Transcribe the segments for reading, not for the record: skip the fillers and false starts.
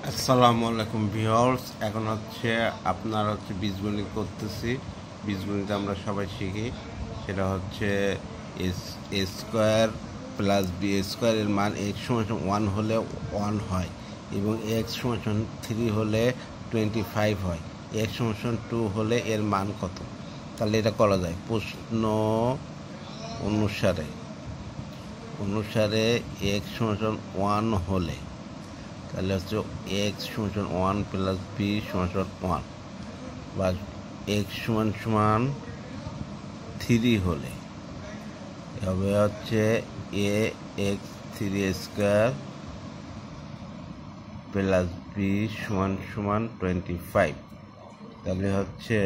আসসালামু আলাইকুম ভিউয়ার্স। এখন আপনার বীজগণিত করতেছি। বীজগণিত আমরা সবাই শিখি, সেটা হচ্ছে এ স্কোয়ার প্লাস বি স্কোয়ার এর মান এক্স সমান 1 হলে 1 হয় এবং এক্স সমান 3 হলে 25 হয়। এক্স সমান 2 হলে এর মান কত? তাহলে এটা করা যায় প্রশ্ন অনুসারে এক্স সমান 1 হলে তাহলে হচ্ছে এক্স সমান 1 প্লাস বি সমান 1 বা এক্স সমান 3 হলে হবে হচ্ছে এ এক্স 3 স্কোয়ার প্লাস বি সমান 25। তাহলে হচ্ছে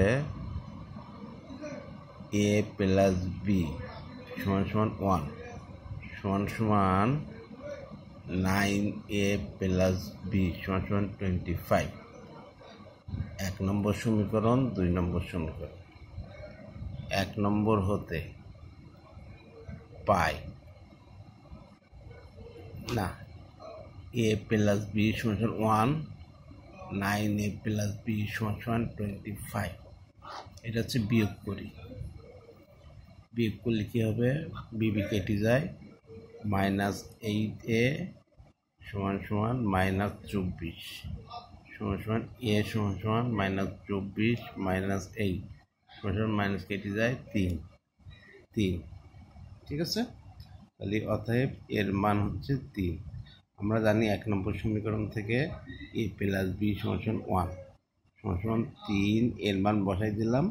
এ প্লাস বি সমান 1 সমান 9a প্লাস বি সমান 25। 1 নম্বর সমীকরণ, 2 নম্বর সমীকরণ। 1 নম্বর হতে পাই না এ প্লাস বি সমান 1, 9a প্লাস বি সমান 25। এটা হচ্ছে বিয়োগ করলে কি হবে? বিবি কেটে যায়, -8a সমান -24 সমান এ সমান -24 -8 সমান মাইনাস কেটে যায় 3। ঠিক আছে, তাহলে অতএব এর মান হচ্ছে 3। আমরা জানি 1 নম্বর সমীকরণ থেকে এ প্লাস বি সমান 1 সমান 3 এর মান বসাই দিলাম।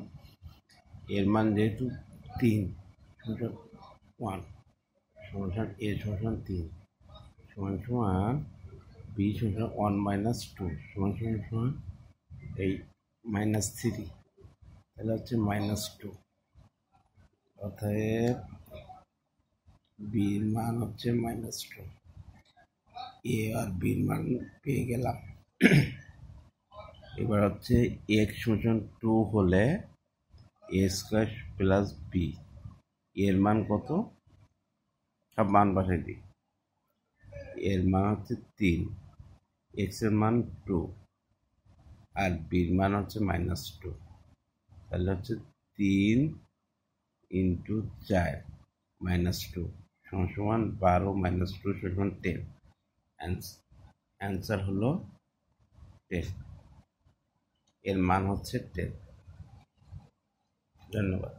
এর মান যেহেতু 3 সমান 1 সমান এ সমান 3 সমান বি সমান 1 মাইনাস 2 সমান এই -3, তাহলে হচ্ছে -2। অতএব বির মান হচ্ছে -2। এ আর বির মান পেয়ে গেলাম। এবার হচ্ছে এক্স সমান 2 হলে এ স্কোয়ার প্লাস বি এর মান কত? সব মান বসাই দিই। এর মান হচ্ছে 3, এক্স এর মান 2 আর বির মান হচ্ছে -2। তাহলে হচ্ছে 3 × 4 -2 সমান 12 -2 সমান 10। অ্যান্সার হলো 10। এর মান হচ্ছে 10। ধন্যবাদ।